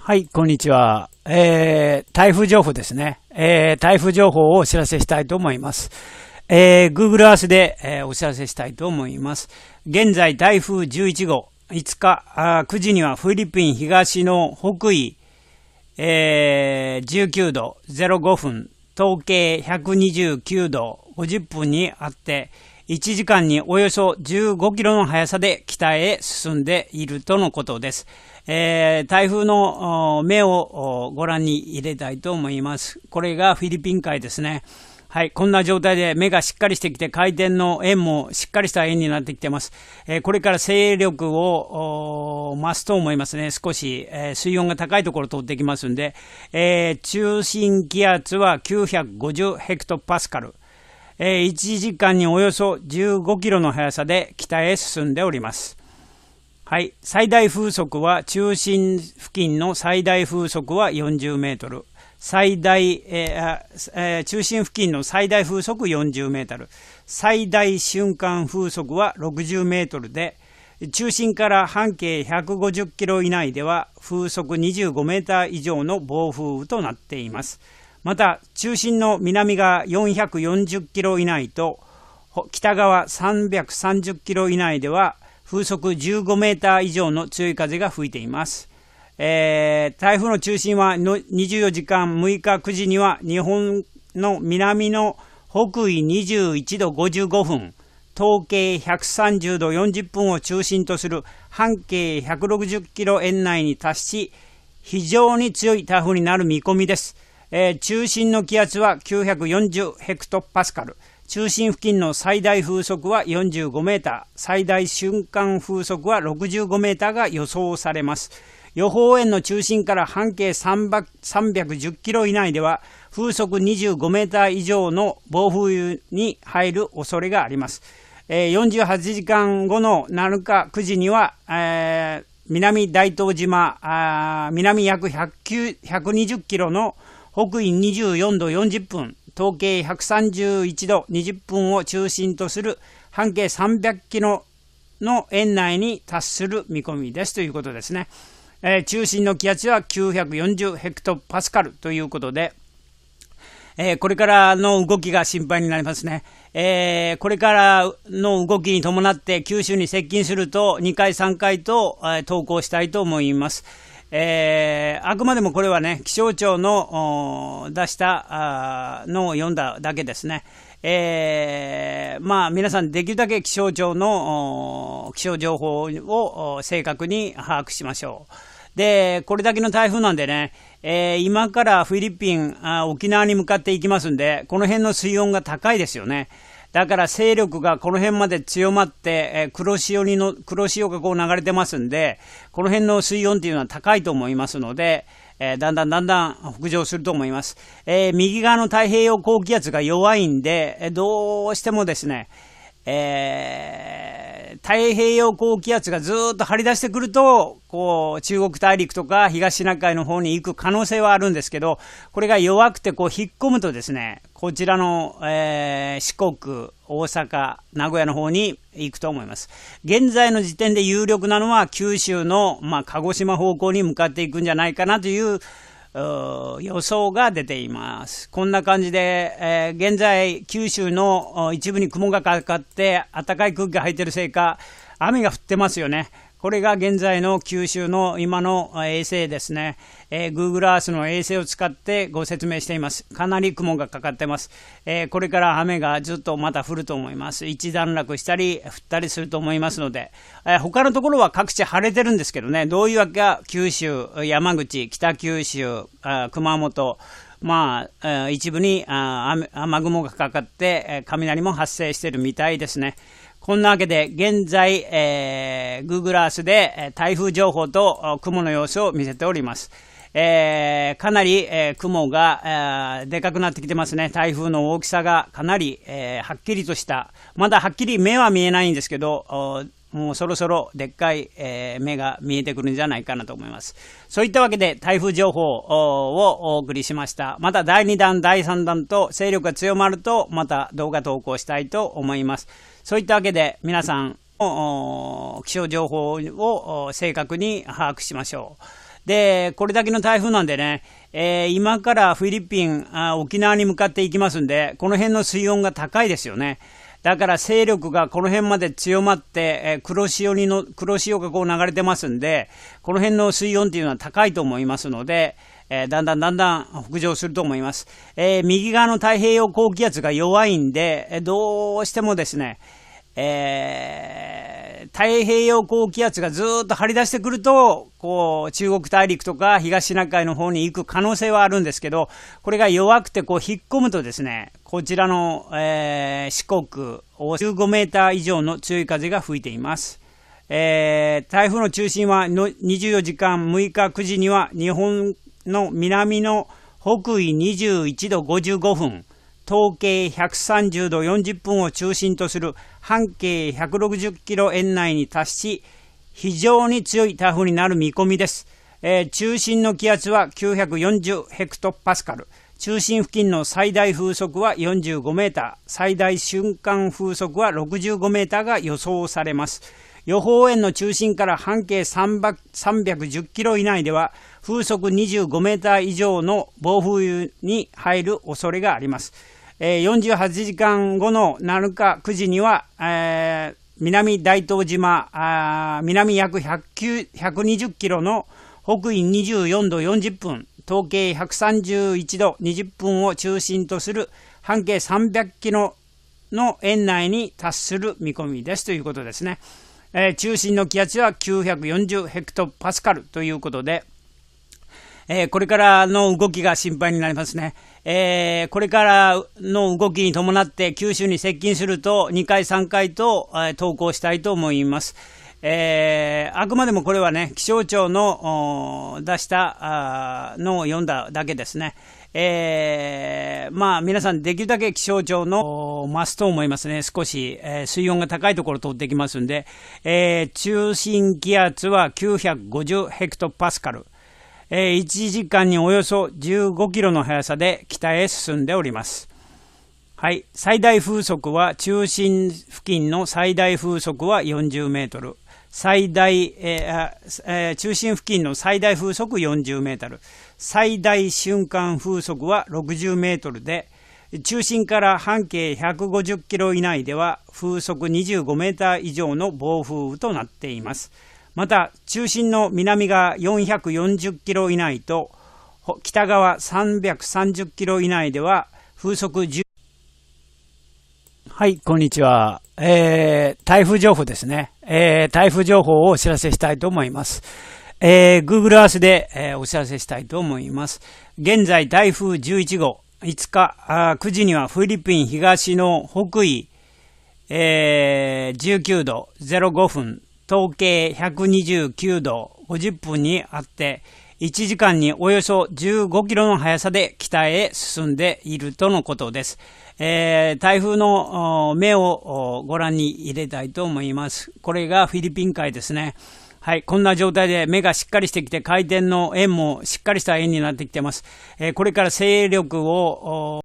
はい、こんにちは。台風情報ですね。台風情報をお知らせしたいと思います。Google アースで、お知らせしたいと思います。現在、台風11号、5日9時にはフィリピン東の北緯、19度05分、東経129度50分にあって、1時間におよそ15キロの速さで北へ進んでいるとのことです。台風の目をご覧に入れたいと思います。これがフィリピン海ですね。はい、こんな状態で目がしっかりしてきて、回転の円もしっかりした円になってきてます。これから勢力を増すと思いますね。少し、水温が高いところを通ってきますんで、中心気圧は950ヘクトパスカル。1時間におよそ15キロの速さで北へ進んでおります。はい、最大風速は中心付近の最大風速は40メートル。中心付近の最大風速40メートル。最大瞬間風速は60メートルで、中心から半径150キロ以内では風速25メーター以上の暴風雨となっています。また、中心の南が440キロ以内と、北側330キロ以内では、風速15メーター以上の強い風が吹いています。台風の中心は24時間6日9時には、日本の南の北緯21度55分、東経130度40分を中心とする半径160キロ円内に達し、非常に強い台風になる見込みです。中心の気圧は940ヘクトパスカル。中心付近の最大風速は45メーター。最大瞬間風速は65メーターが予想されます。予報円の中心から半径310キロ以内では風速25メーター以上の暴風雨に入る恐れがあります。48時間後の7日9時には、南大東島、南約120キロの北緯24度40分、東経131度20分を中心とする半径300キロの円内に達する見込みですということですね。中心の気圧は940ヘクトパスカルということで、これからの動きが心配になりますね。これからの動きに伴って九州に接近すると2回3回と投稿したいと思います。あくまでもこれはね、気象庁の出したのを読んだだけですね。皆さんできるだけ気象庁の気象情報を正確に把握しましょう。で、これだけの台風なんでね、今からフィリピン、沖縄に向かっていきますんで、この辺の水温が高いですよね。だから勢力がこの辺まで強まって、黒潮がこう流れてますんで、この辺の水温っていうのは高いと思いますので、だんだん北上すると思います。右側の太平洋高気圧が弱いんで、どうしてもですね、太平洋高気圧がずっと張り出してくると、中国大陸とか東シナ海の方に行く可能性はあるんですけど、これが弱くて引っ込むとですね、こちらの、四国、大阪、名古屋の方に行くと思います。現在の時点で有力なのは九州の、鹿児島方向に向かっていくんじゃないかなという予想が出ています。こんな感じで、現在九州の一部に雲がかかって暖かい空気が入っているせいか雨が降ってますよね。これが現在の九州の今の衛星ですね。Google アースの衛星を使ってご説明しています。かなり雲がかかってます。これから雨がずっとまた降ると思います。一段落したり降ったりすると思いますので、他のところは各地晴れてるんですけどね、どういうわけか九州、山口、北九州、熊本、一部に雨雲がかかって雷も発生しているみたいですね。こんなわけで現在、Google Earth で台風情報と雲の様子を見せております。かなり、雲が、でかくなってきてますね。台風の大きさがかなり、はっきりとした、まだはっきり目は見えないんですけど、もうそろそろでっかい、目が見えてくるんじゃないかなと思います。そういったわけで台風情報をお送りしました。また第2弾、第3弾と勢力が強まるとまた動画投稿したいと思います。そういったわけで皆さん気象情報を正確に把握しましょう。で、これだけの台風なんでね、今からフィリピン、沖縄に向かっていきますんで、この辺の水温が高いですよね。だから勢力がこの辺まで強まって、黒潮がこう流れてますんで、この辺の水温っていうのは高いと思いますので、だんだん北上すると思います。右側の太平洋高気圧が弱いんで、どうしてもですね、太平洋高気圧がずーっと張り出してくると、こう、中国大陸とか東シナ海の方に行く可能性はあるんですけど、これが弱くてこう引っ込むとですね、こちらの、四国、15メーター以上の強い風が吹いています。台風の中心は24時間6日9時には日本の南の北緯21度55分、東経130度40分を中心とする半径160キロ圏内に達し、非常に強い台風になる見込みです。中心の気圧は940ヘクトパスカル。中心付近の最大風速は45メーター、最大瞬間風速は65メーターが予想されます。予報円の中心から半径310キロ以内では風速25メーター以上の暴風に入る恐れがあります。48時間後の7日9時には、南大東島、南約120キロの北緯24度40分、東経131度20分を中心とする半径300キロの円内に達する見込みですということですね。中心の気圧は940ヘクトパスカルということで、これからの動きが心配になりますね。これからの動きに伴って九州に接近すると2回3回と投稿したいと思います。あくまでもこれはね、気象庁の出したのを読んだだけですね。皆さんできるだけ気象庁の増すと思いますね。少し、水温が高いところを通ってきますんで、中心気圧は950ヘクトパスカル。1時間におよそ15キロの速さで北へ進んでおります。はい。最大風速は中心付近の最大風速は40メートル。中心付近の最大風速40メートル。最大瞬間風速は60メートルで、中心から半径150キロ以内では風速25メーター以上の暴風雨となっています。また、中心の南が440キロ以内と、北側330キロ以内では、風速10。はい、こんにちは。台風情報ですね。台風情報をお知らせしたいと思います。Google アースで、お知らせしたいと思います。現在、台風11号、5日9時にはフィリピン東の北緯、19度05分、東経129度50分にあって、1時間におよそ15キロの速さで北へ進んでいるとのことです。台風の目をご覧に入れたいと思います。これがフィリピン海ですね。はい、こんな状態で目がしっかりしてきて、回転の円もしっかりした円になってきてます。これから勢力を